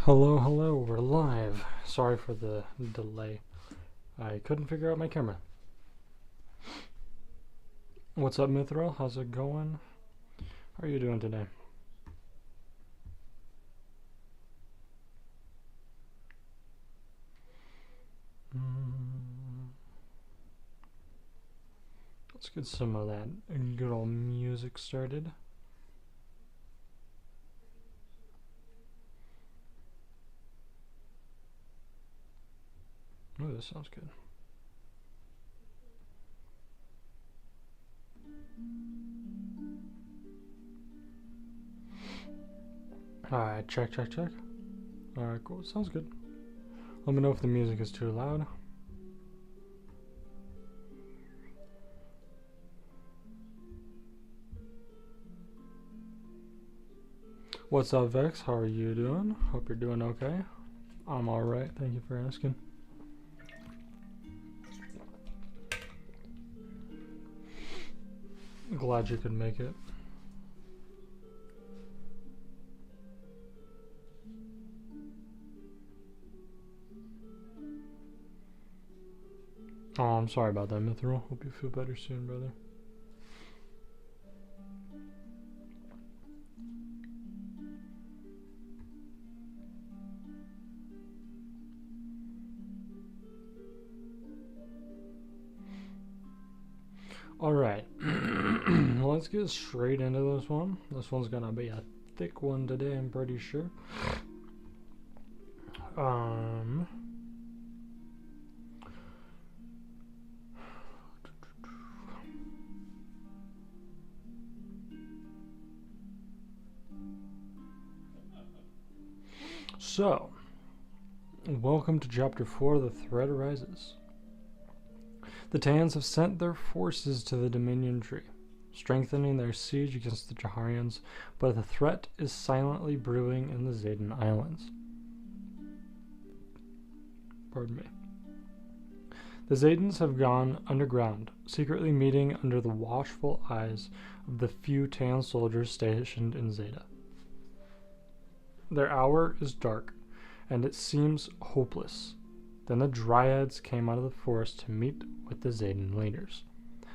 Hello, hello, we're live. Sorry for the delay. I couldn't figure out my camera. What's up, Mithril? How's it going? How are you doing today? Let's get some of that good old music started. Oh, this sounds good. Alright, check. Alright, cool. Sounds good. Let me know if the music is too loud. What's up, Vex? How are you doing? Hope you're doing okay. I'm alright, thank you for asking. Glad you could make it. Oh, I'm sorry about that, Mithril. Hope you feel better soon, brother. Alright, let's get straight into this one. This one's gonna be a thick one today, I'm pretty sure. So, welcome to Chapter 4, The Threat Arises. The Taeans have sent their forces to the Dominion Tree, strengthening their siege against the Chaharians, but the threat is silently brewing in the Zeda Islands. Pardon me. The Zedans have gone underground, secretly meeting under the watchful eyes of the few Taean soldiers stationed in Zeda. Their hour is dark, and it seems hopeless. Then the dryads came out of the forest to meet with the Zedan leaders.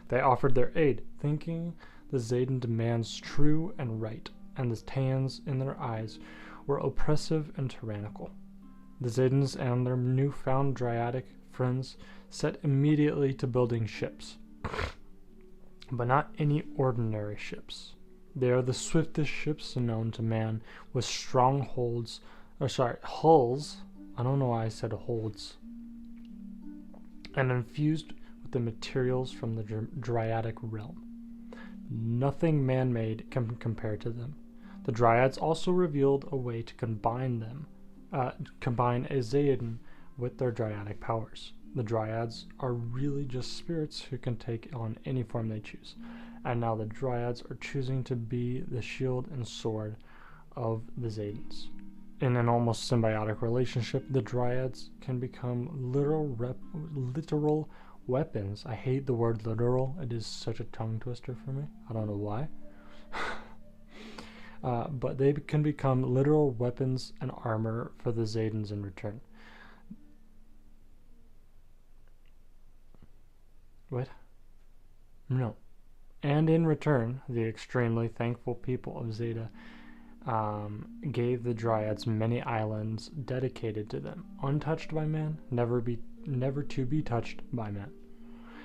They offered their aid, thinking the Zedan demands true and right, and the Taeans in their eyes were oppressive and tyrannical. The Zedans and their newfound dryadic friends set immediately to building ships. But not any ordinary ships. They are the swiftest ships known to man, with strong hulls. I don't know why I said holds. And infused with the materials from the dryadic realm. Nothing man-made can compare to them. The dryads also revealed a way to combine a Zedan with their dryadic powers. The dryads are really just spirits who can take on any form they choose. And now the dryads are choosing to be the shield and sword of the Zedans. In an almost symbiotic relationship, the dryads can become literal weapons. I hate the word literal. It is such a tongue twister for me. I don't know why. But they can become literal weapons and armor for the Zedans in return. What? No. And in return, the extremely thankful people of Zeda gave the dryads many islands dedicated to them, untouched by man, never to be touched by man.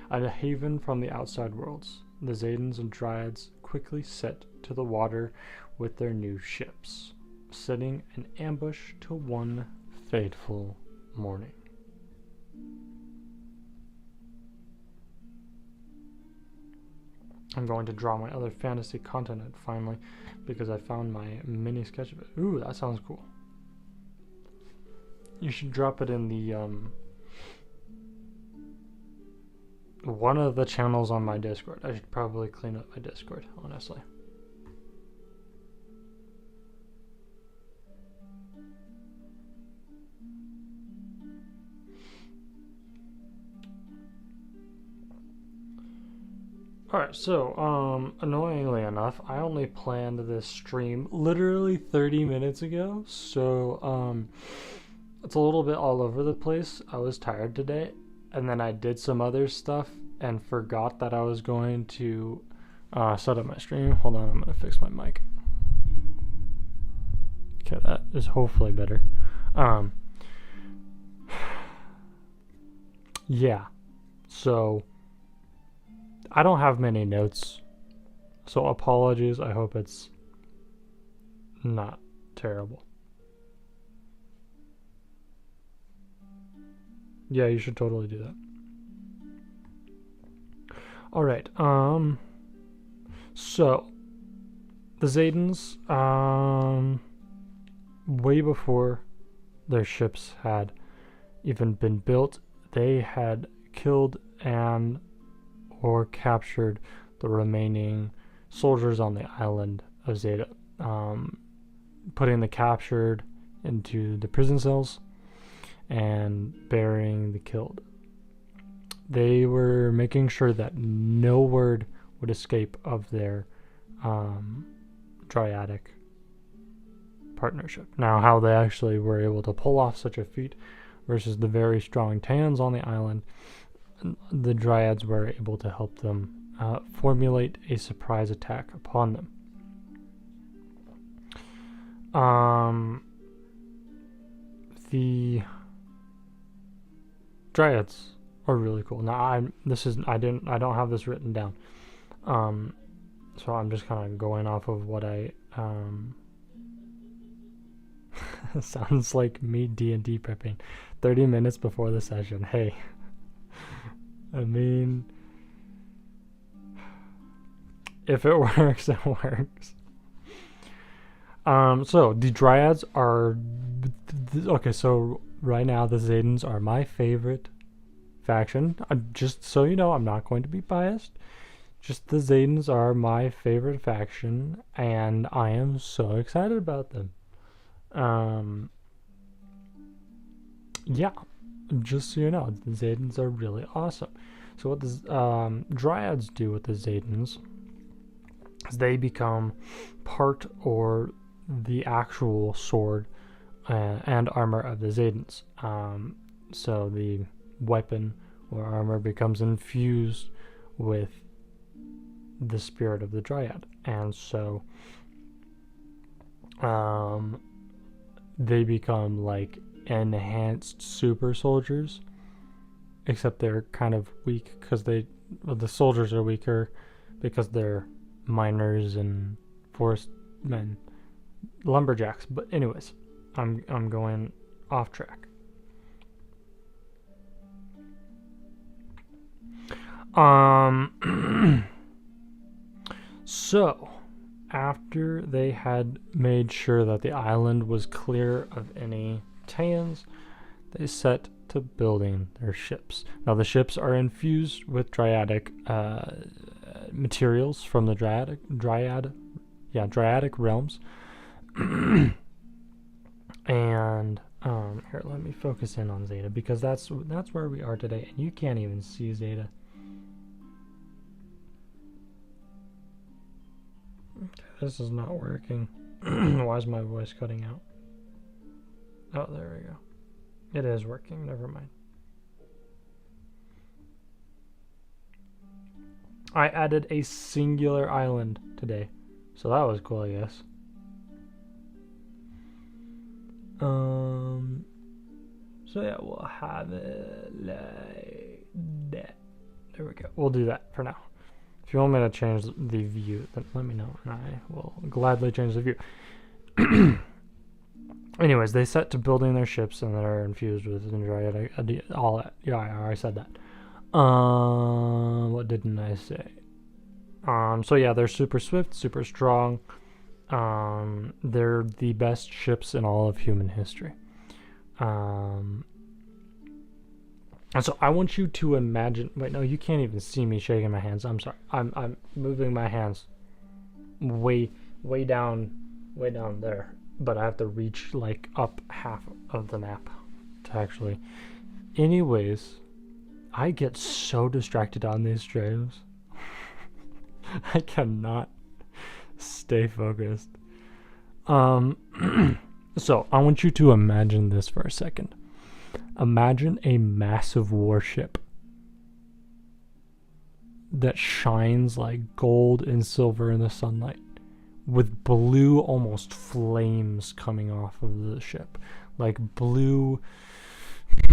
A haven from the outside worlds, the Zedans and dryads quickly set to the water with their new ships, setting an ambush till one fateful morning. I'm going to draw my other fantasy continent finally, because I found my mini sketch of it. Ooh, that sounds cool. You should drop it in the one of the channels on my Discord. I should probably clean up my Discord, honestly. Alright, so, annoyingly enough, I only planned this stream literally 30 minutes ago, so, it's a little bit all over the place. I was tired today, and then I did some other stuff and forgot that I was going to, set up my stream. Hold on, I'm gonna fix my mic. Okay, that is hopefully better. Yeah, so I don't have many notes, so apologies. I hope it's not terrible. Yeah, you should totally do that. All right. So the Zedans, way before their ships had even been built, they had killed or captured the remaining soldiers on the island of Zeda, putting the captured into the prison cells and burying the killed. They were making sure that no word would escape of their dryadic partnership. Now, how they actually were able to pull off such a feat versus the very strong Taeans on the island, the dryads were able to help them formulate a surprise attack upon them. The dryads are really cool. Now I don't have this written down, so I'm just kind of going off of what I sounds like me D&D prepping 30 minutes before the session. Hey, I mean, if it works, it works. So the dryads are okay. So right now the Zedans are my favorite faction. Just so you know, I'm not going to be biased. Just the Zedans are my favorite faction, and I am so excited about them. Yeah, just so you know, the Zedans are really awesome. So what the dryads do with the Zedans is they become part or the actual sword and armor of the Zedans. So the weapon or armor becomes infused with the spirit of the dryad, and so they become like enhanced super soldiers, except they're kind of weak because the soldiers are weaker because they're miners and forest men, lumberjacks. But anyways, I'm going off track. So after they had made sure that the island was clear of any Taeans, they set to building their ships. Now the ships are infused with dryadic materials from the dryadic realms. And here, let me focus in on Zeda, because that's where we are today, and you can't even see Zeda. This is not working. Why is my voice cutting out? Oh, there we go. It is working. Never mind. I added a singular island today, so that was cool, I guess. So yeah, we'll have it like that. There we go. We'll do that for now. If you want me to change the view, then let me know, and I will gladly change the view. Anyways, they set to building their ships, and they're infused with dryadic, all that. Yeah, I already said that. What didn't I say? So yeah, they're super swift, super strong. They're the best ships in all of human history. And so I want you to imagine. Wait, no, you can't even see me shaking my hands. I'm sorry. I'm moving my hands way down there, but I have to reach like up half of the map to actually. Anyways, I get so distracted on these streams. I cannot stay focused. So I want you to imagine this for a second. Imagine a massive warship that shines like gold and silver in the sunlight, with blue almost flames coming off of the ship. Like blue,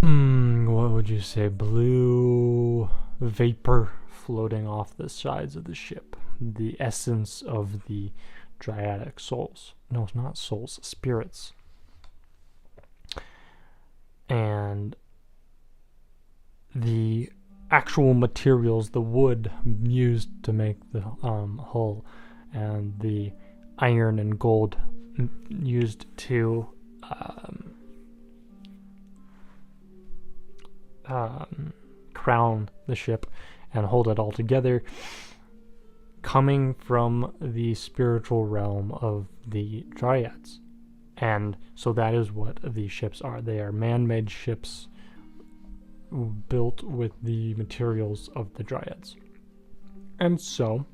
what would you say? Blue vapor floating off the sides of the ship. The essence of the dryadic souls. No, it's not souls, spirits. And the actual materials, the wood used to make the hull, and the iron and gold used to crown the ship and hold it all together, coming from the spiritual realm of the dryads. And so that is what these ships are. They are man-made ships built with the materials of the dryads. And so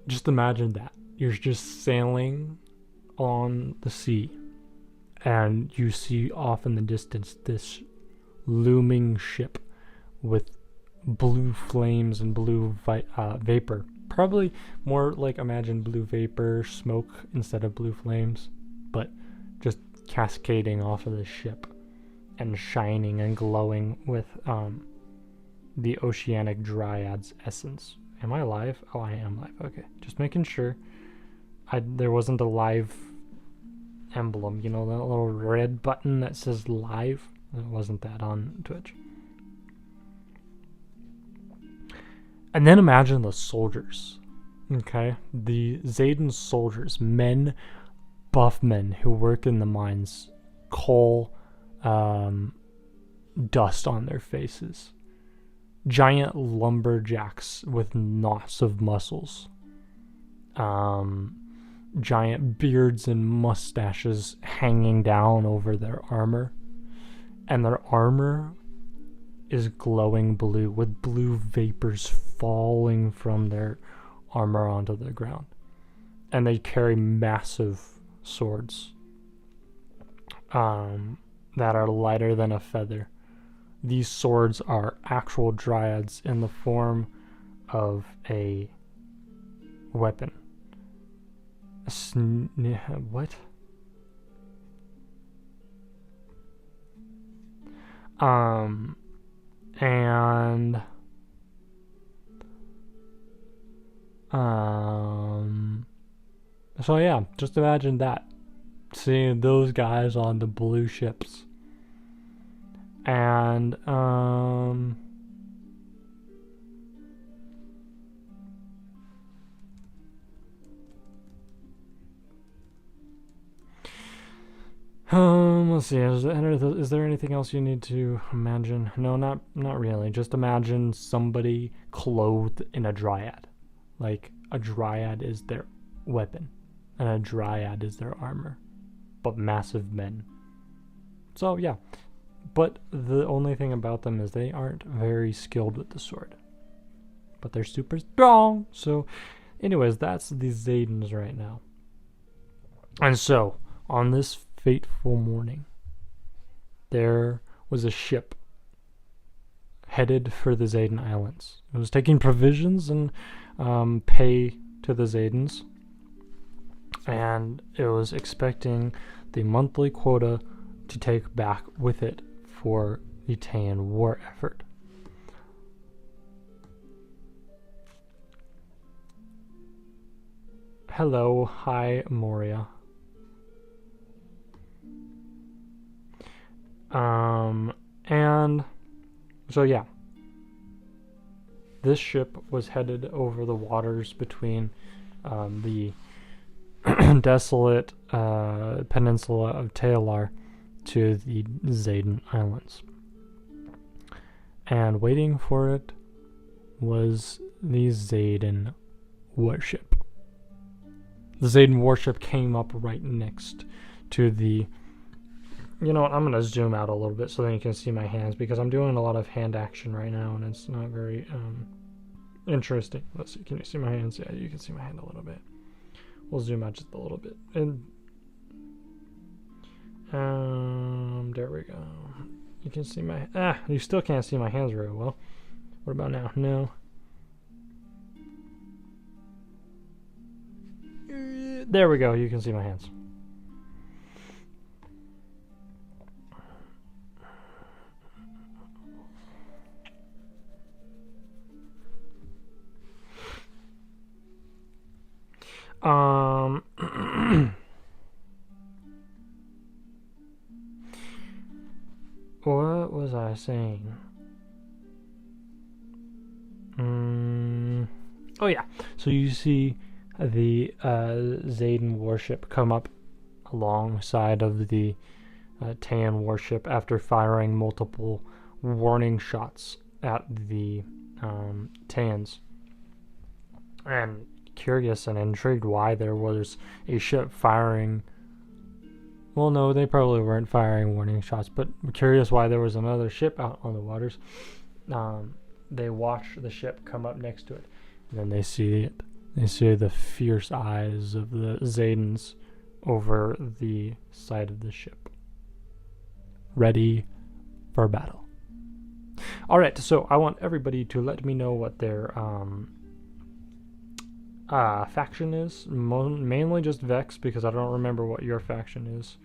just imagine that you're just sailing on the sea, and you see off in the distance this looming ship with blue flames and blue vapor. Probably more like, imagine blue vapor smoke instead of blue flames, but just cascading off of the ship and shining and glowing with the oceanic dryads essence. Am I live? Oh, I am live. Okay, just making sure there wasn't a live emblem, you know, that little red button that says live. It wasn't that on Twitch. And then imagine the soldiers, okay? The Zedan soldiers, buff men who work in the mines, coal, dust on their faces. Giant lumberjacks with knots of muscles. Giant beards and mustaches hanging down over their armor. And their armor is glowing blue, with blue vapors falling from their armor onto the ground. And they carry massive swords that are lighter than a feather. These swords are actual dryads in the form of a weapon. What? And so yeah, just imagine that, seeing those guys on the blue ships. And let's see, is there anything else you need to imagine? No, not really. Just imagine somebody clothed in a dryad. Like, a dryad is their weapon, and a dryad is their armor, but massive men. So yeah, but the only thing about them is they aren't very skilled with the sword, but they're super strong. So anyways, that's the Zedans right now. And so on this fateful morning, there was a ship headed for the Zedan Islands. It was taking provisions and pay to the Zedans, and it was expecting the monthly quota to take back with it for the Taean war effort. Hello, hi Moria. And so yeah, this ship was headed over the waters between the desolate peninsula of Taea to the Zedan Islands. And waiting for it was the Zedan warship. The Zedan warship came up right next to the... You know what, I'm going to zoom out a little bit so then you can see my hands, because I'm doing a lot of hand action right now and it's not very Interesting. Let's see. Can you see my hands? Yeah, you can see my hand a little bit. We'll zoom out just a little bit. And there we go. You can see my you still can't see my hands very well. What about now? No. There we go. You can see my hands. What was I saying? Oh yeah. So you see the Zeden warship come up alongside of the Taean warship after firing multiple warning shots at the Taeans. And curious and intrigued why there was a ship firing. Well, no, they probably weren't firing warning shots, but curious why there was another ship out on the waters. They watch the ship come up next to it, and then they see it. They see the fierce eyes of the Zedens over the side of the ship, ready for battle. All right, so I want everybody to let me know what their faction is. Mainly just Vex, because I don't remember what your faction is.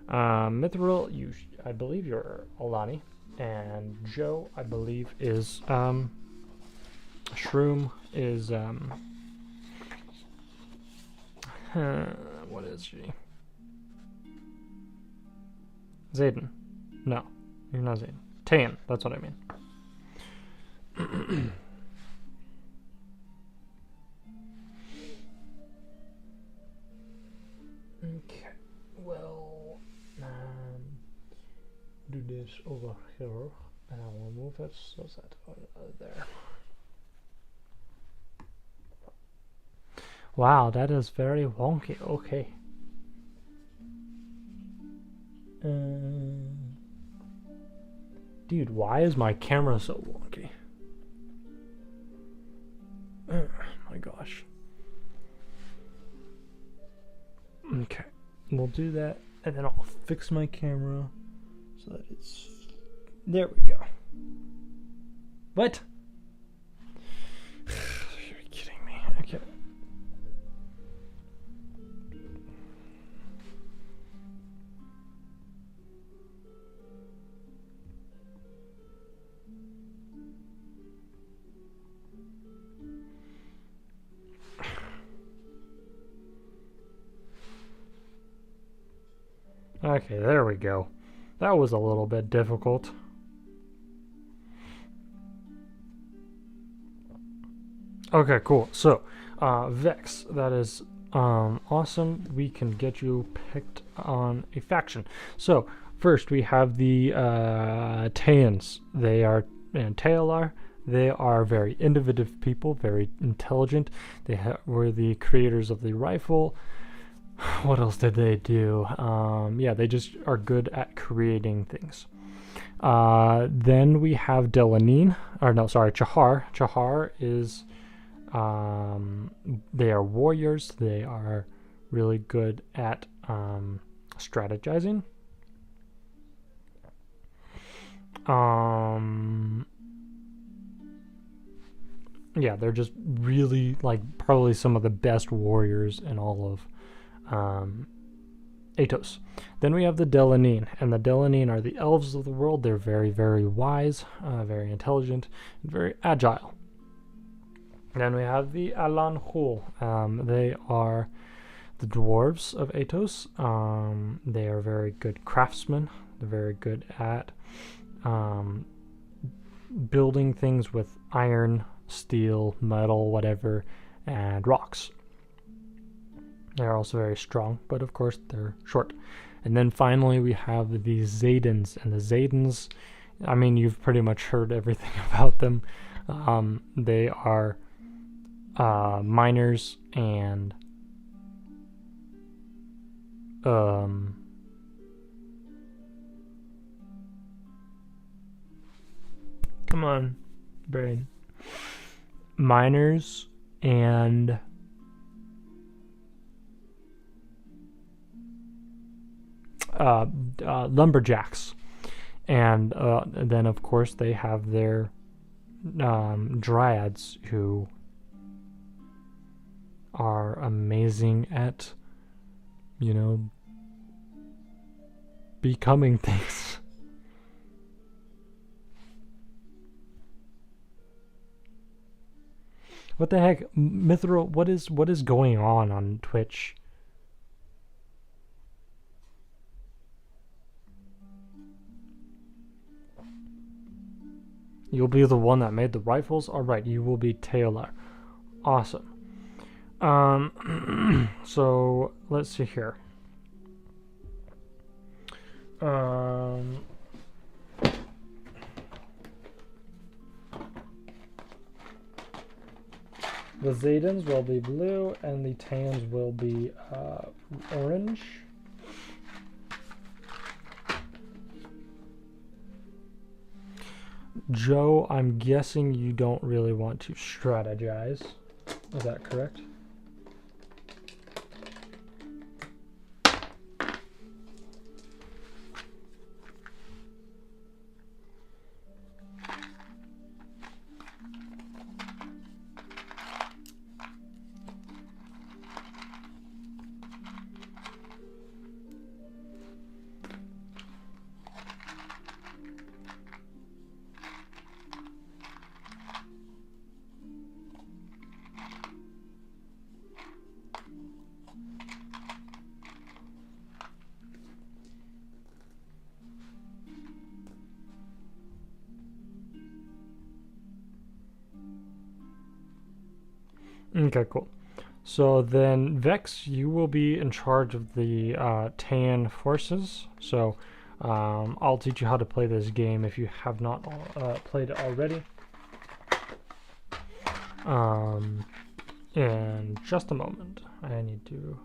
Mithril, I believe you're Alani, and Joe, I believe, is Shroom is what is she? Zeden. No, you're not Zeden. Taean, that's what I mean. Okay, well, do this over here, and I will move it so that there. Wow, that is very wonky. Okay. Dude, why is my camera so wonky? Oh my gosh. Okay, we'll do that, and then I'll fix my camera so that it's... There we go. What? You're kidding me. Okay. Okay, there we go. That was a little bit difficult. Okay, cool. So, Vex, that is awesome. We can get you picked on a faction. So, first we have the Taeans. They are, and Taelar, they are very innovative people, very intelligent. They were the creators of the rifle. What else did they do? Yeah, they just are good at creating things. Then we have Chahar. Chahar is, they are warriors. They are really good at strategizing. Yeah, they're just really, like, probably some of the best warriors in all of Atos. Then we have the Anŷn, and the Anŷn are the elves of the world. They're very, very wise, very intelligent, and very agile. Then we have the Alani. They are the dwarves of Atos. They are very good craftsmen. They're very good at building things with iron, steel, metal, whatever, and rocks. They're also very strong, but of course they're short. And then finally we have the Zedens. And the Zedens, I mean, you've pretty much heard everything about them. They are miners and come on, brain. miners and lumberjacks. And then, of course, they have their dryads, who are amazing at, becoming things. What the heck, Mithril? What is going on Twitch? You'll be the one that made the rifles? Alright, you will be Taea. Awesome. So, let's see here. The Zedans will be blue, and the Taeans will be orange. Joe, I'm guessing you don't really want to strategize. Is that correct? Okay, cool. So then, Vex, you will be in charge of the Taean forces. So I'll teach you how to play this game if you have not played it already. In just a moment, I need to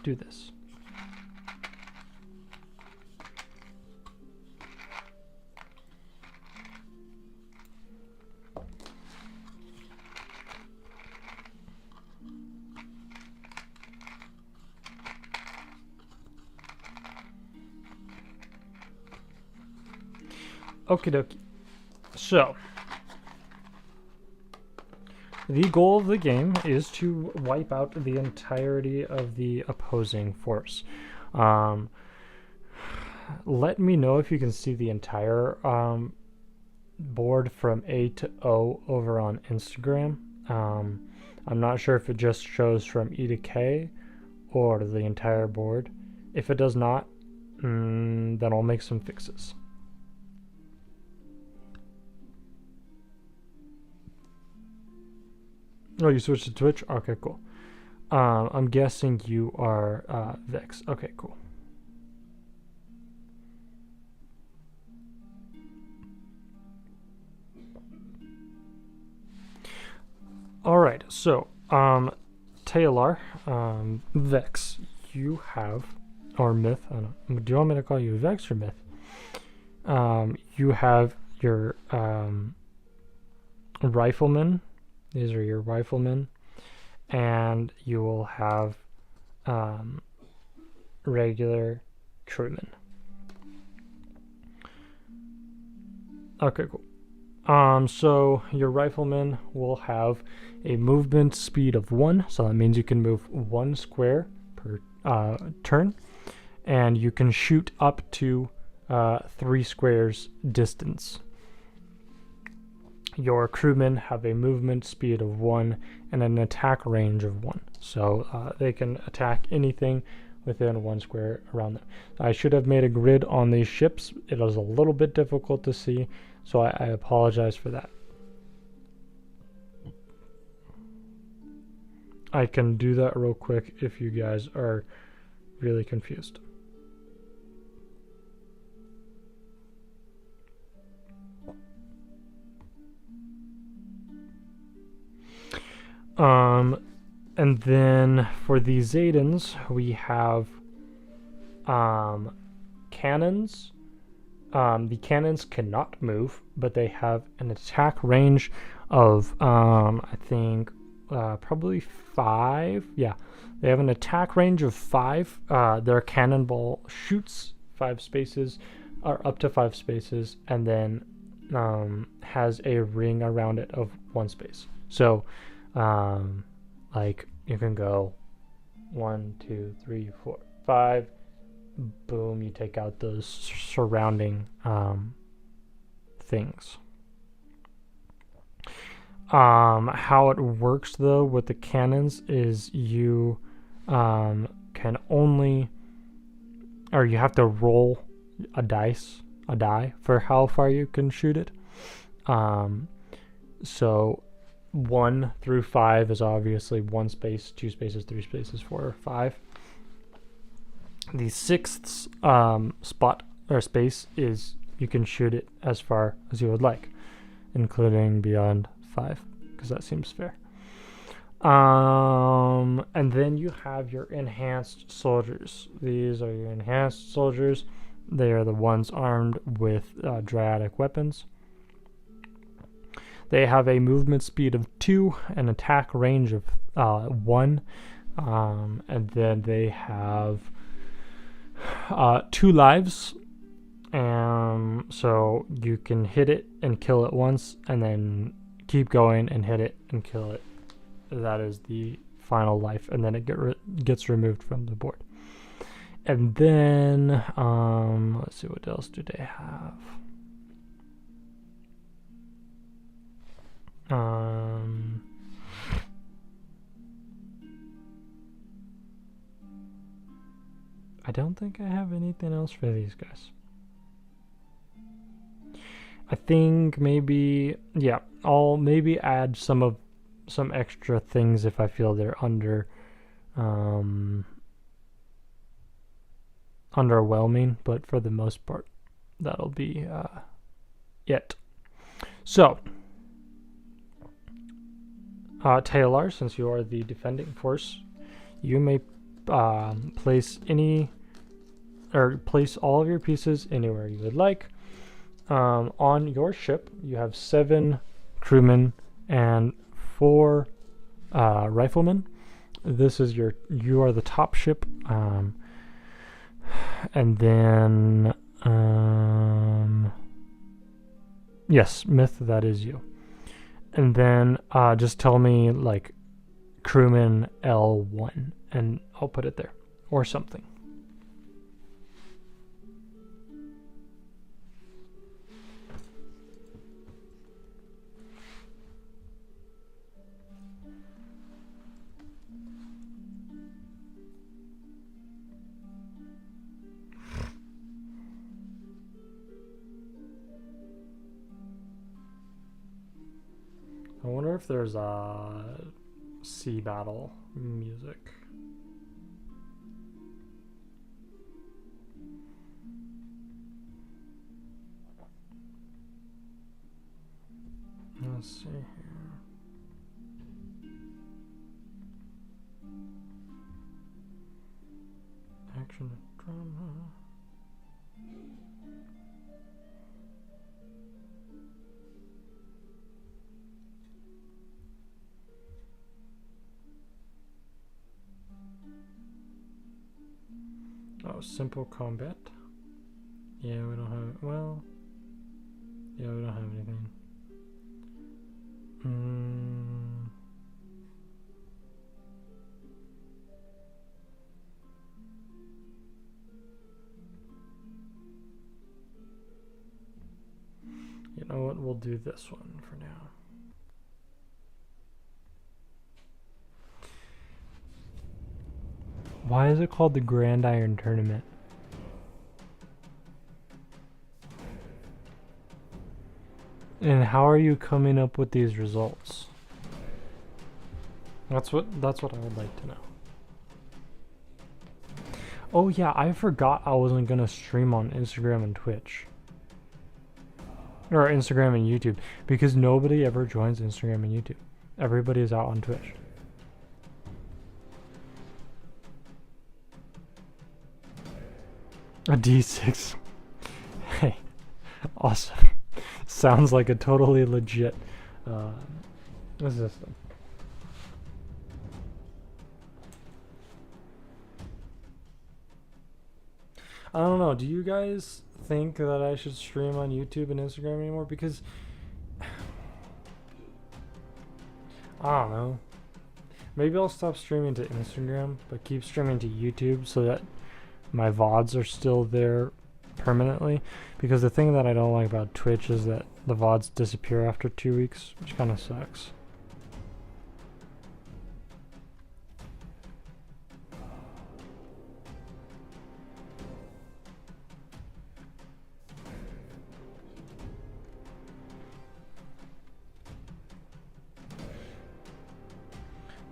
do this. Okie dokie. So, the goal of the game is to wipe out the entirety of the opposing force. Let me know if you can see the entire board from A to O over on Instagram. I'm not sure if it just shows from E to K or the entire board. If it does not, then I'll make some fixes. Oh, you switched to Twitch? Okay, cool. I'm guessing you are Vex. Okay, cool. Alright, so, Taea, Vex, you have, or Myth, I don't know. Do you want me to call you Vex or Myth? You have your riflemen. These are your riflemen, and you will have regular crewmen. Okay, cool. So your riflemen will have a movement speed of 1, so that means you can move 1 square per turn, and you can shoot up to 3 squares distance. Your crewmen have a movement speed of 1 and an attack range of 1. So they can attack anything within 1 square around them. I should have made a grid on these ships. It was a little bit difficult to see, so I apologize for that. I can do that real quick if you guys are really confused. And then for the Zedans, we have cannons, The cannons cannot move, but they have an attack range of, I think, probably 5. Yeah, they have an attack range of 5. Their cannonball shoots 5 spaces, or up to 5 spaces, and then has a ring around it of 1 space. So, like, you can go 1, 2, 3, 4, 5. Boom, you take out those surrounding things. How it works though with the cannons is you can only, or you have to roll a die for how far you can shoot it. So 1 through 5 is obviously 1 space, 2 spaces, 3 spaces, 4, 5. The 6th spot or space is you can shoot it as far as you would like, including beyond 5, because that seems fair. And then you have your enhanced soldiers. These are your enhanced soldiers. They are the ones armed with dryadic weapons. They have a movement speed of 2, an attack range of 1, and then they have 2 lives. So you can hit it and kill it once, and then keep going and hit it and kill it. That is the final life, and then it gets removed from the board. And then let's see, what else do they have? I don't think I have anything else for these guys. I think maybe, yeah, I'll maybe add some extra things if I feel they're underwhelming, but for the most part, that'll be it. So, Taea, since you are the defending force, you may place all of your pieces anywhere you would like. On your ship, you have 7 crewmen and 4 riflemen. This is you are the top ship, and then yes, Myth, that is you. And then just tell me like crewman L1, and I'll put it there or something. I wonder if there's a sea battle music. Let's see here. Action drama. Oh, simple combat. Yeah, we don't have. Well, yeah, we don't have anything. You know what? We'll do this one for now. Why is it called the Grand Iron Tournament? And how are you coming up with these results? That's what I would like to know. Oh yeah, I forgot I wasn't gonna stream on Instagram and Twitch. Or Instagram and YouTube, because nobody ever joins Instagram and YouTube. Everybody is out on Twitch. A D6. Hey, Awesome. Sounds like a totally legit system. I don't know. Do you guys think that I should stream on YouTube and Instagram anymore? Because I don't know. Maybe I'll stop streaming to Instagram, but keep streaming to YouTube so that my VODs are still there permanently. Because the thing that I don't like about Twitch is that the VODs disappear after 2 weeks, which kind of sucks.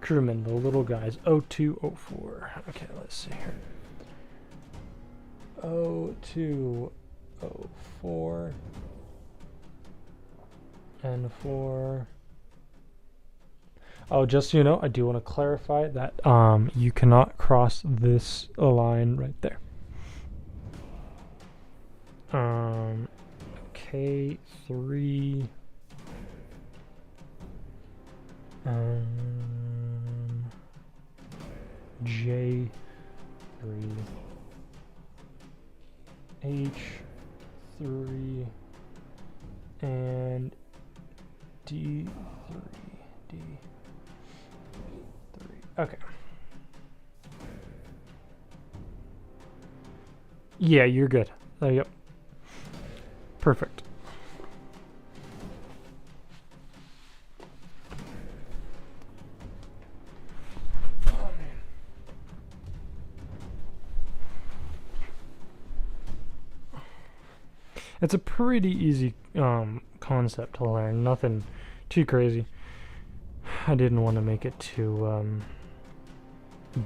Crewmen, the little guys. 0204. Okay, let's see here. 0204 and 4. Oh, just so you know, I do want to clarify that you cannot cross this line right there. K3 J3 H3 and D3 Okay. Yeah, you're good. Yep. Perfect. It's a pretty easy concept to learn. Nothing too crazy. I didn't want to make it too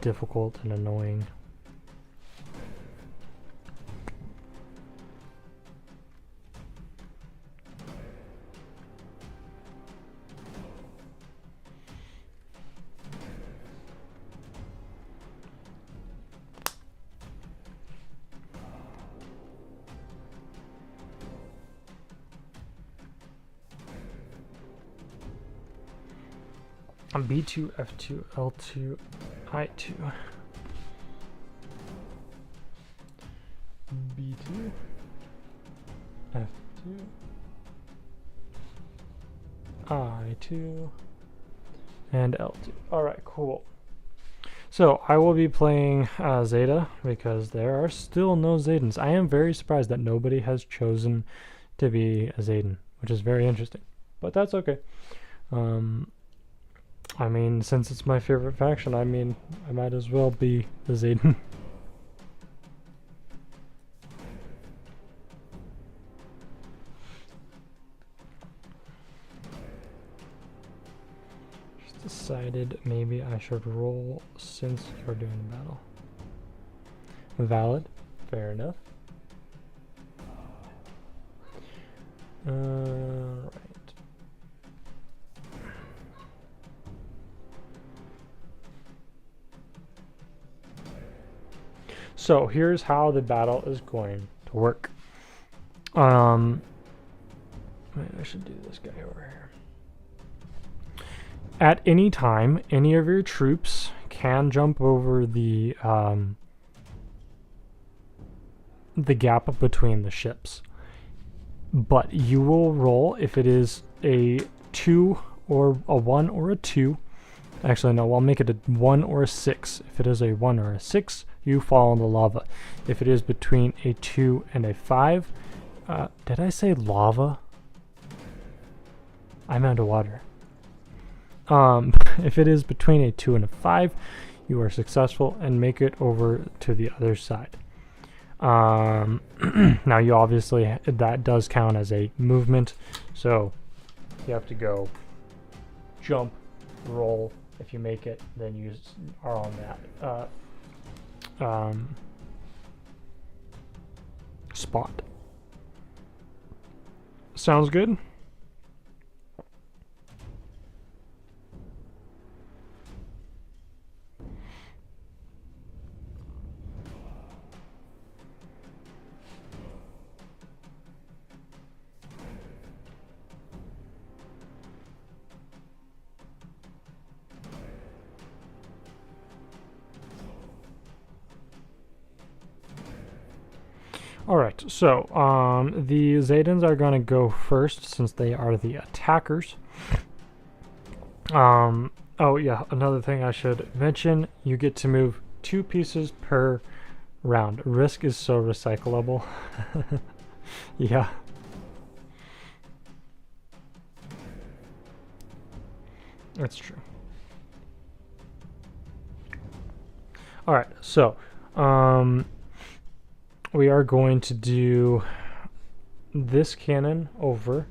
difficult and annoying. B2, F2, L2, I2. B2, F2, I2, and L2. Alright, cool. So I will be playing Zeda because there are still no Zedans. I am very surprised that nobody has chosen to be a Zedan, which is very interesting. But that's okay. I mean, since it's my favorite faction, I mean, I might as well be the Zedan. Just decided maybe I should roll since you're doing the battle. Valid. Fair enough. Right. So here's how the battle is going to work. Maybe I should do this guy over here. At any time, any of your troops can jump over the gap between the ships. But you will roll if it is a 2 or a 1 or a 2. Actually, no, I'll make it a 1 or a 6. If it is a 1 or a 6, you fall in the lava. If it is between a 2 and a 5, did I say lava? I meant water. If it is between a 2 and a 5, you are successful and make it over to the other side. Now you obviously, that does count as a movement, so you have to go jump, roll. If you make it, then you are on that spot. Sounds good? Alright, so the Zedans are going to go first since they are the attackers. Oh yeah, another thing I should mention, you get to move 2 pieces per round. Risk is so recyclable. Yeah. That's true. Alright, so we are going to do this cannon over.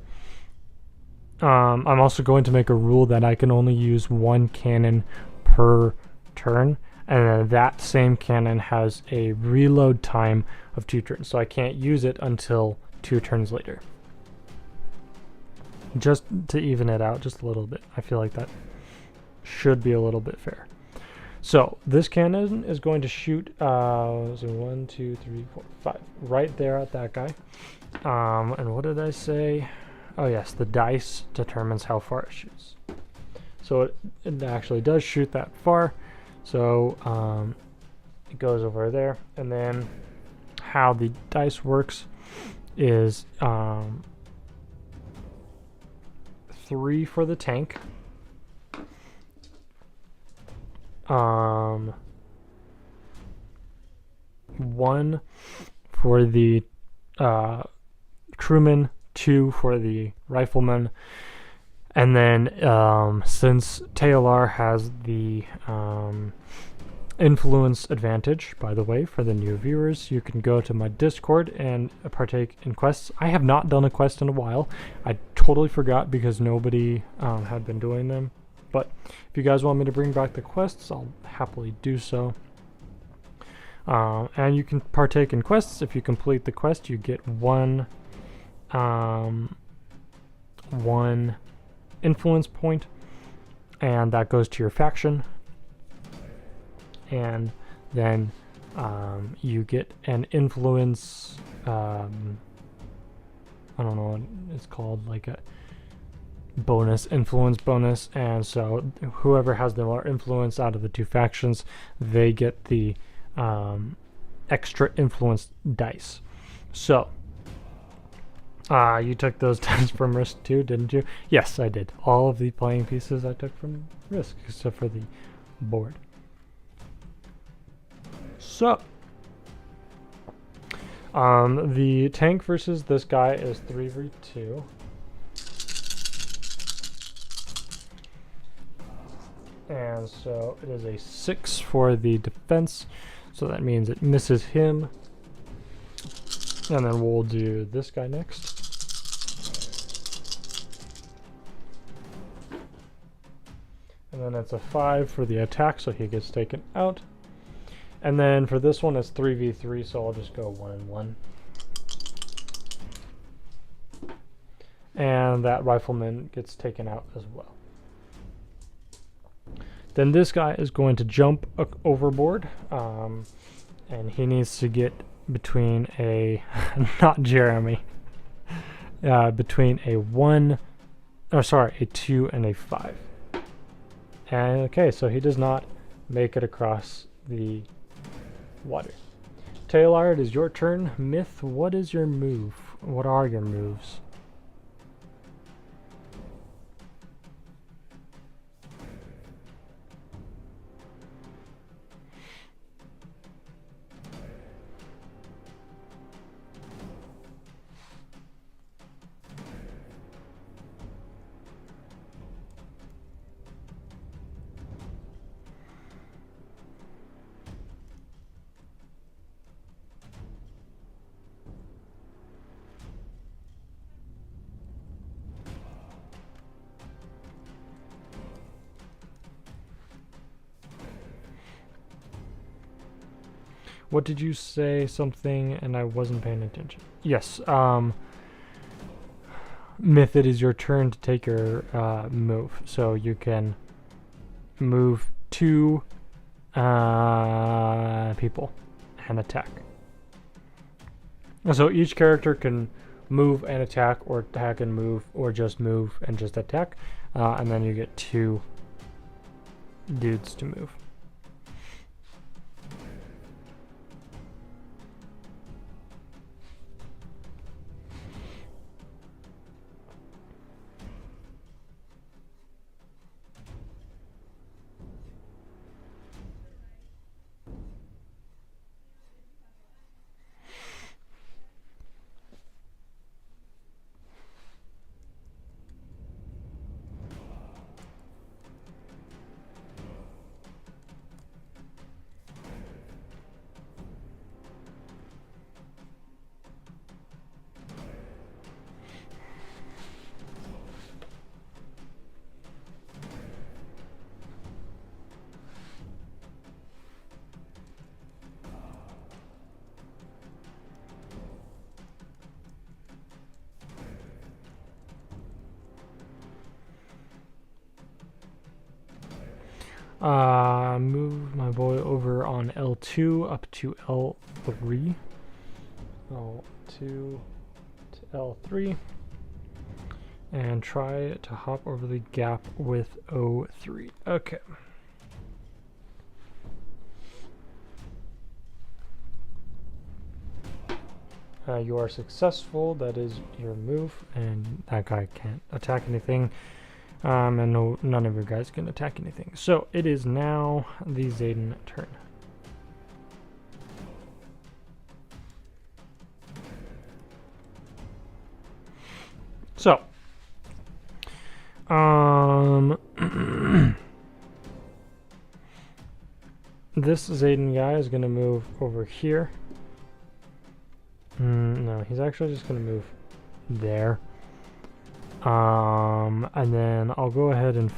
I'm also going to make a rule that I can only use 1 cannon per turn, and then that same cannon has a reload time of 2 turns, so I can't use it until 2 turns later. Just to even it out just a little bit. I feel like that should be a little bit fair. So this cannon is going to shoot so 1, 2, 3, 4, 5 right there at that guy. And what did I say? Oh yes, the dice determines how far it shoots. So it actually does shoot that far. So it goes over there. And then how the dice works is 3 for the tank. 1 for the crewman, 2 for the rifleman, and then since Taea has the influence advantage, by the way, for the new viewers, you can go to my Discord and partake in quests. I have not done a quest in a while. I totally forgot because nobody had been doing them. But if you guys want me to bring back the quests, I'll happily do so. And you can partake in quests. If you complete the quest, you get one influence point, and that goes to your faction. And then you get an influence, I don't know what it's called, like a influence bonus, and so whoever has the more influence out of the 2 factions, they get the extra influence dice. So you took those dice from Risk too, didn't you? Yes, I did. All of the playing pieces I took from Risk, except for the board. So the tank versus this guy is 3v2. And so it is a 6 for the defense, so that means it misses him. And then we'll do this guy next. And then it's a 5 for the attack, so he gets taken out. And then for this one, it's 3v3, so I'll just go 1 and 1. And that rifleman gets taken out as well. Then this guy is going to jump overboard, and he needs to get between a, not Jeremy, between a 2 and a 5. And okay, so he does not make it across the water. Taea, it is your turn. Myth, what is your move? What are your moves? What did you say? Something, and I wasn't paying attention. Yes. Myth, it is your turn to take your move. So you can move 2 people and attack. So each character can move and attack, or attack and move, or just move and just attack. And then you get 2 dudes to move. Move my boy over on L2 up to L3. L2 to L3. And try to hop over the gap with O3. Okay. You are successful. That is your move, and that guy can't attack anything. And none of your guys can attack anything. So it is now the Zeda turn. So, this Zeda guy is going to move over here. No, he's actually just going to move there. And then I'll go ahead and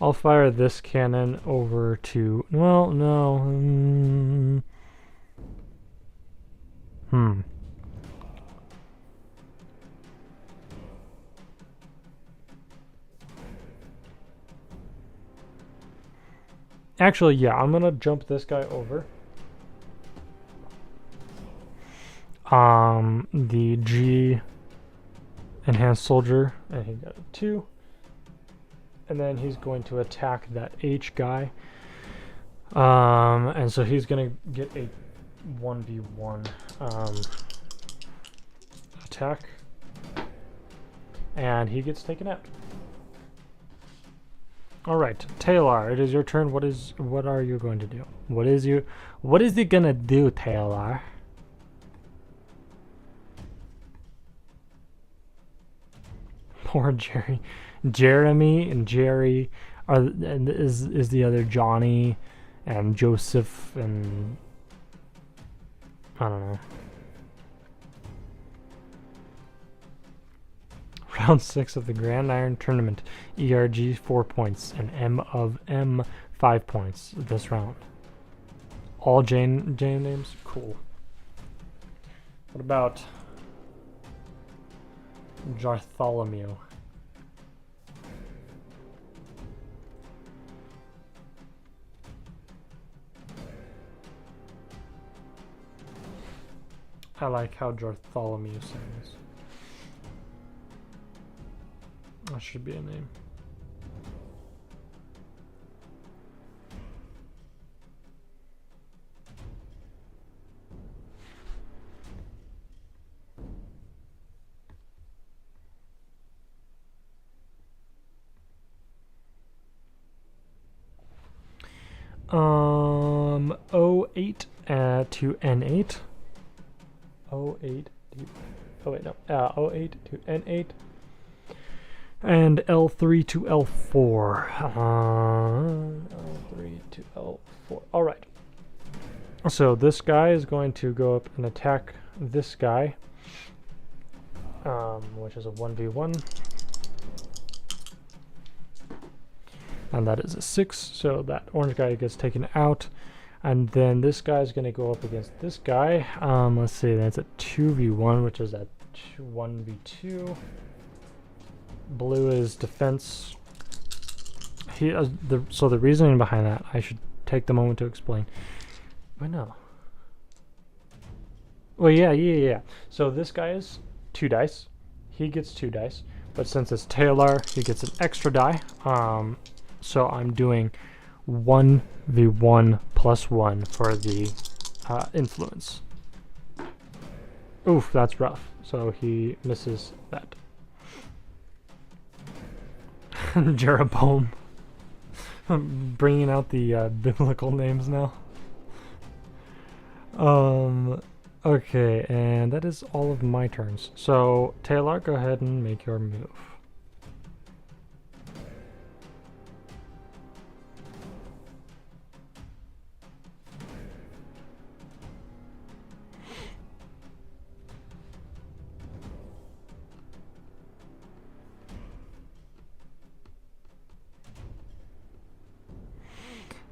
I'll fire this cannon over to, well, no. Actually, yeah, I'm gonna jump this guy over. The G enhanced soldier, and he got a 2. And then he's going to attack that H guy. And so he's gonna get a 1v1 attack. And he gets taken out. All right, Taylor, it is your turn. What are you going to do? What is he gonna do, Taylor? Poor Jerry. Jeremy and Jerry is the other Johnny, and Joseph, and I don't know. Round 6 of the Grand Iron Tournament. ERG 4 points and M of M 5 points this round. All Jane names? Cool. What about Bartholomew? I like how Bartholomew sounds. That should be a name. O8 to N8. O8 to N8. And L3 to L4. L3 to L4. All right. So this guy is going to go up and attack this guy, which is a 1v1. And that is a 6. So that orange guy gets taken out. And then this guy is going to go up against this guy. Let's see, that's a 2v1, which is a 1v2. Blue is defense. So the reasoning behind that, I should take the moment to explain. Wait, no. Well, yeah. So this guy is 2 dice. He gets 2 dice. But since it's Taylor, he gets an extra die. So I'm doing 1v1 plus 1 for the influence. Oof, that's rough. So he misses that. Jeroboam. I'm bringing out the biblical names now. Okay, and that is all of my turns. So, Taylor, go ahead and make your move.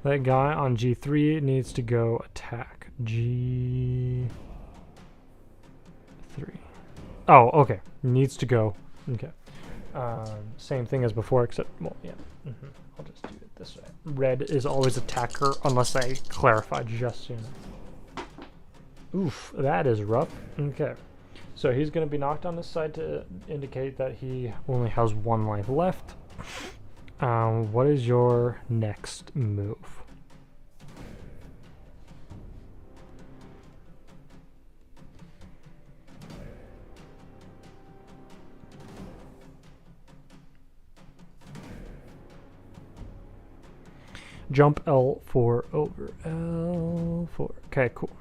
That guy on G3 needs to go attack. G3. Oh, okay. Needs to go. Okay. Same thing as before, except, well, yeah. I'll just do it this way. Red is always attacker, unless I clarify just soon. Oof, that is rough. Okay. So he's going to be knocked on his side to indicate that he only has 1 life left. What is your next move? Jump L4 over L4. Okay, cool.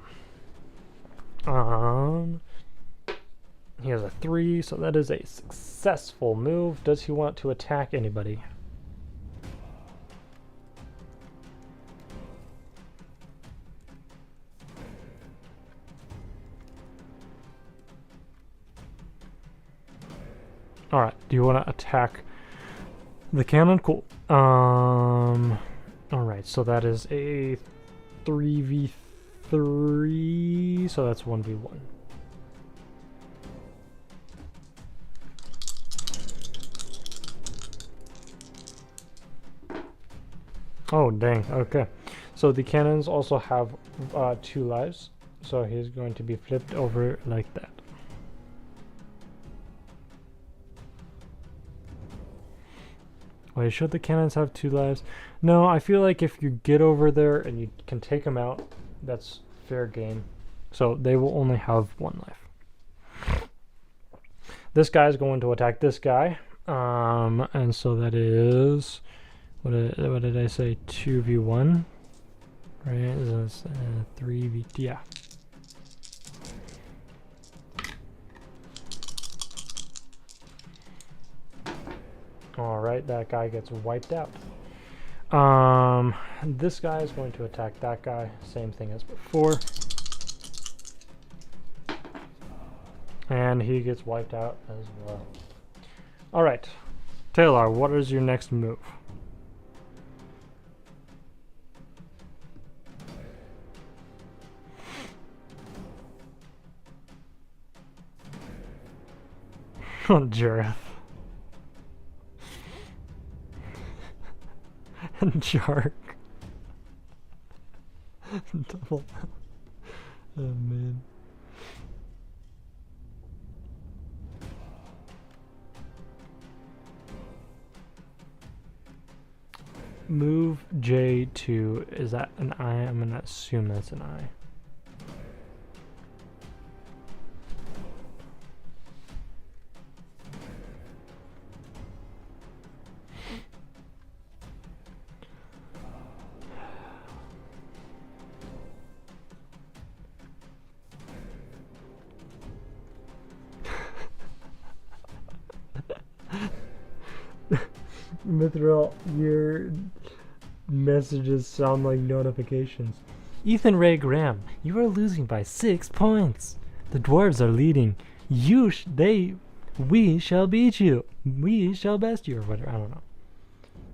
He has a 3, so that is a successful move. Does he want to attack anybody? Alright, do you want to attack the cannon? Cool. Alright, so that is a 3v3, so that's 1v1. Oh, dang, okay. So the cannons also have 2 lives, so he's going to be flipped over like that. Wait, should the cannons have 2 lives? No, I feel like if you get over there and you can take them out, that's fair game. So they will only have 1 life. This guy is going to attack this guy. And so that is... What did I say? 2v1? Right? Is this 3v... Yeah. Alright, that guy gets wiped out. This guy is going to attack that guy. Same thing as before. And he gets wiped out as well. Alright. Taylor, what is your next move? Oh, Jareth. And Shark. Double. Oh, man. Move J to, is that an I? I'm gonna assume that's an I. Mithril, your messages sound like notifications. Ethan Ray Graham, you are losing by 6 points. The dwarves are leading. We shall beat you. We shall best you, or whatever. I don't know.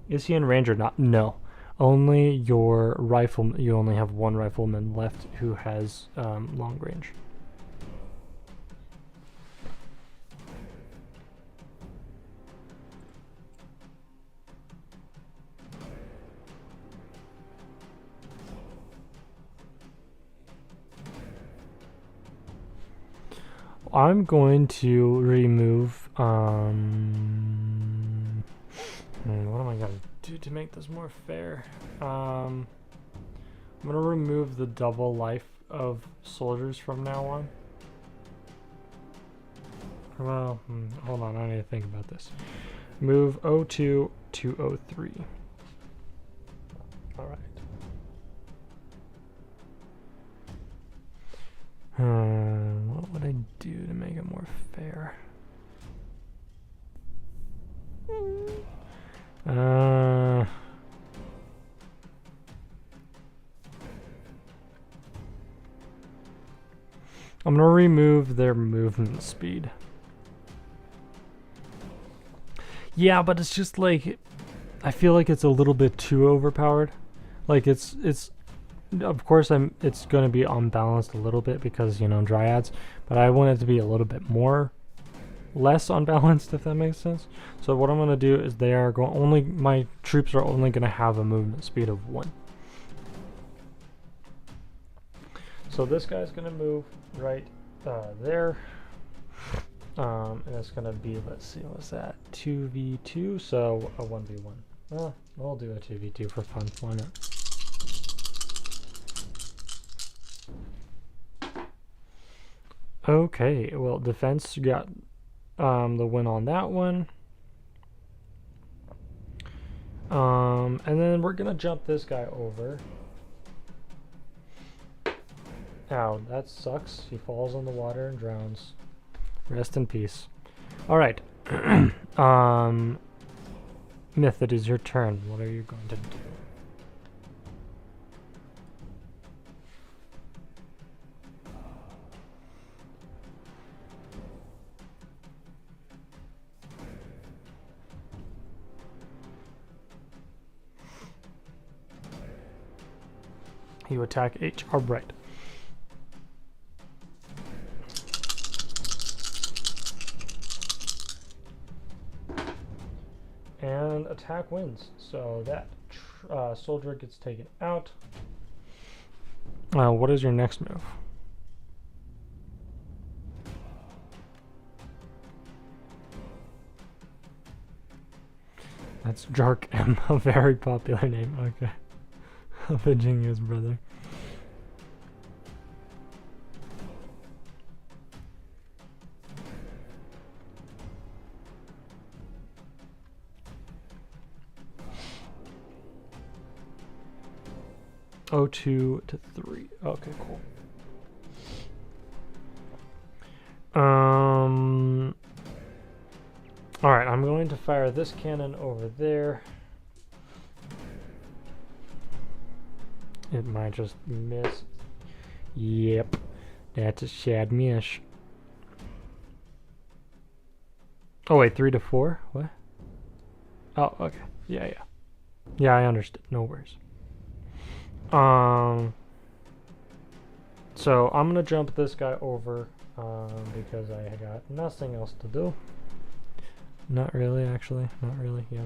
Is he in range or not? No. Only your rifle. You only have 1 rifleman left who has long range. I'm going to remove, what am I going to do to make this more fair? I'm going to remove the double life of soldiers from now on. Well, hold on, I need to think about this. Move 02 to 03. Alright. What would I do to make it more fair? I'm gonna remove their movement speed. Yeah, but it's just like, I feel like it's a little bit too overpowered. Like it's of course it's going to be unbalanced a little bit because, you know, dryads, but I want it to be a little bit more less unbalanced, if that makes sense. So what I'm going to do is they are going only, my troops are only going to have a movement speed of 1. So this guy's going to move right there. And it's going to be, let's see, what's that? 2v2, so a 1v1. Well, we'll do a 2v2 for fun. Why not? Okay, well, defense got the win on that one. And then we're gonna jump this guy over. Ow, that sucks. He falls in the water and drowns. Rest in peace. Alright. Myth, it is your turn. What are you going to do? You attack H. Alright. And attack wins. So that soldier gets taken out. What is your next move? That's Jark M, a very popular name. Okay. Virginia's brother. Oh, 2 to 3. Okay, cool. Alright, I'm going to fire this cannon over there. It might just miss. Yep, that's a sad miss. Oh wait, 3 to 4? What? Oh, okay. Yeah. Yeah, I understood. No worries. So I'm gonna jump this guy over because I got nothing else to do. Not really, actually. Not really. Yeah.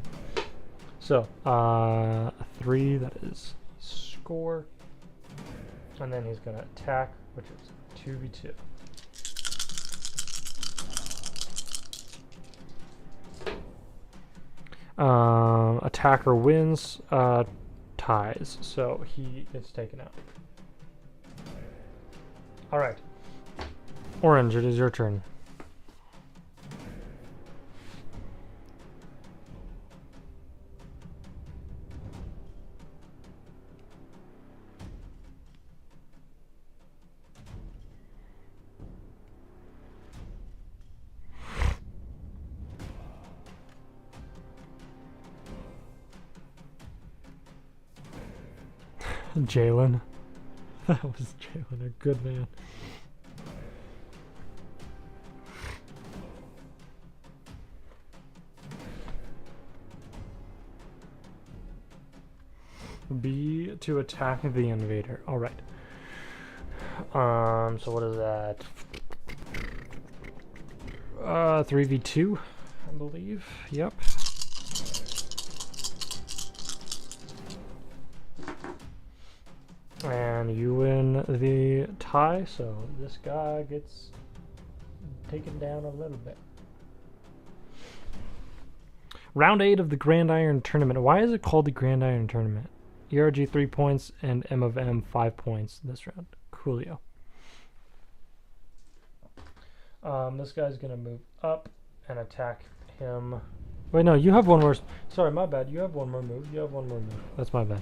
So a 3. That is score, and then he's gonna attack, which is 2v2. Attacker wins. Ties, so he is taken out. Alright. Orange, it is your turn. Jalen. That was Jalen, a good man. B to attack the invader. Alright. So what is that? 3v2, I believe. Yep. And you win the tie, so this guy gets taken down a little bit. Round 8 of the Grand Iron Tournament. Why is it called the Grand Iron Tournament? ERG 3 points and M of M 5 points this round. Coolio. This guy's gonna move up and attack him. Wait, no, you have one more. Sorry, my bad. You have one more move. You have one more move. That's my bad.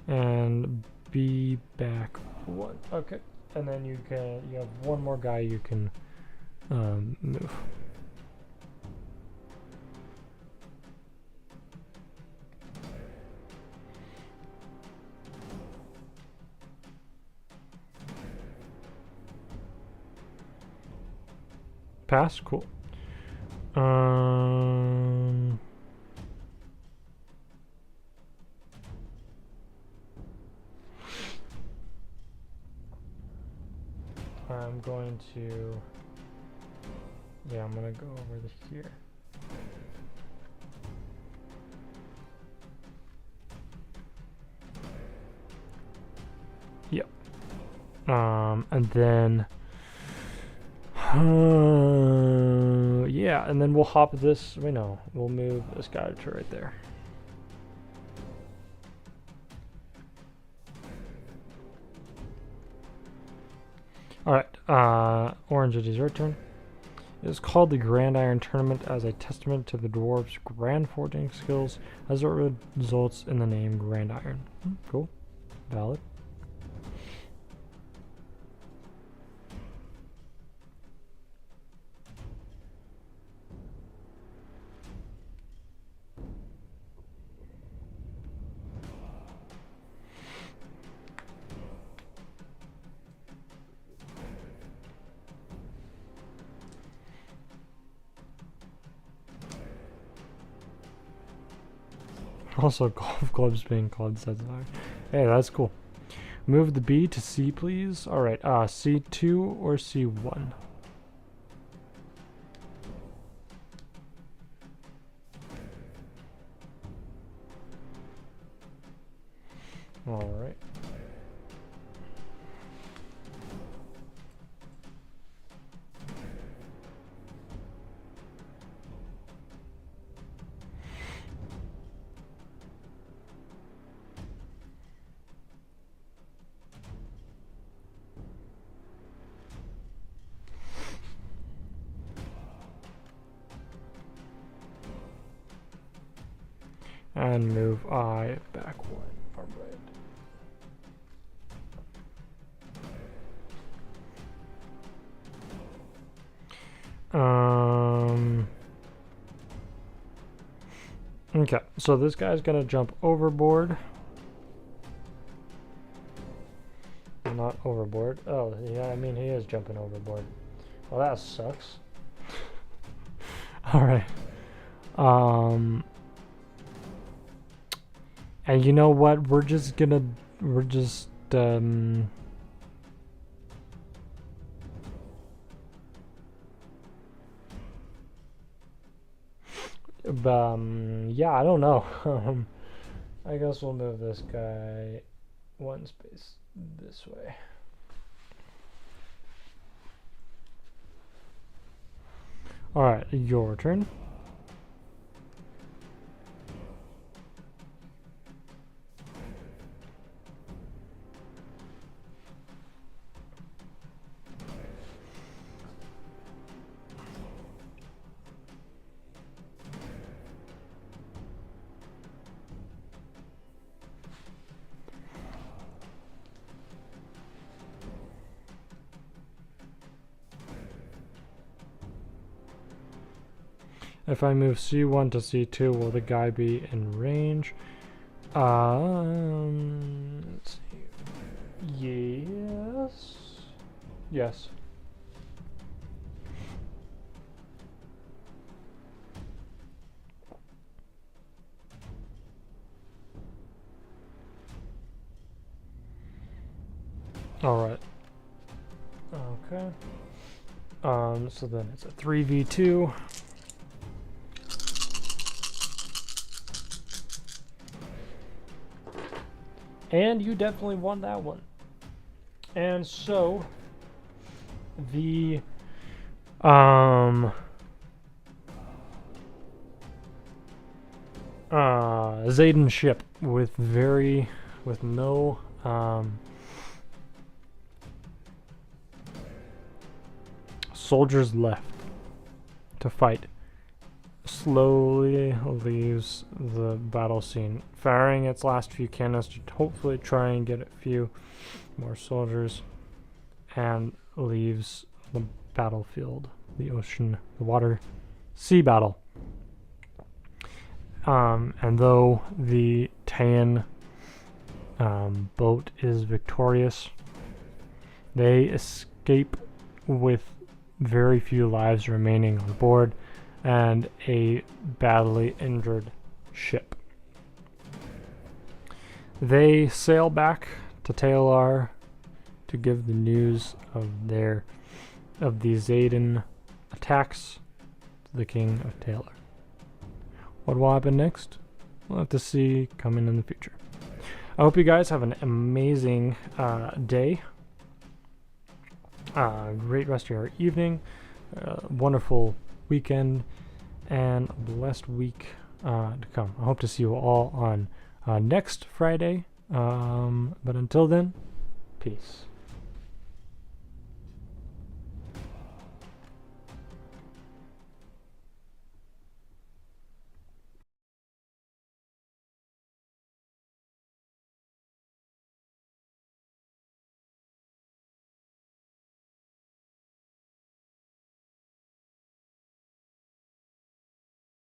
And be back 1. Okay, and then you have one more guy you can move. Pass, cool. I'm going to, yeah, I'm gonna go over to here. Yep. And then, yeah, and then we'll hop this, we'll move this guy to right there. Alright, Orange, it is your turn. It is called the Grand Iron Tournament as a testament to the dwarves' grand forging skills, as it results in the name Grand Iron. Cool. Valid. Also, golf clubs being called sets of iron. Hey, that's cool. Move the B to C, please. Alright, C2 or C1? Alright. And move I back one. Alright. Okay, so this guy's gonna jump overboard. Not overboard. Oh, yeah, I mean, he is jumping overboard. Well, that sucks. Alright. And you know what? We're just yeah, I don't know. I guess we'll move this guy one space this way. Alright, your turn. If I move C1 to C2, will the guy be in range? Let's see. Yes. Yes. All right. Okay. So then it's a 3v2. And you definitely won that one. And so the Zeden ship with no soldiers left to fight slowly leaves the battle scene, firing its last few cannons to hopefully try and get a few more soldiers, and leaves the battlefield, the ocean, the water, sea battle. And though the Taean boat is victorious, they escape with very few lives remaining on board, and a badly injured ship. They sail back to Taea to give the news of the Zedan attacks to the king of Taea. What will happen next? We'll have to see coming in the future. I hope you guys have an amazing day. Great rest of your evening. Wonderful weekend. And a blessed week to come. I hope to see you all on next Friday. But until then, peace.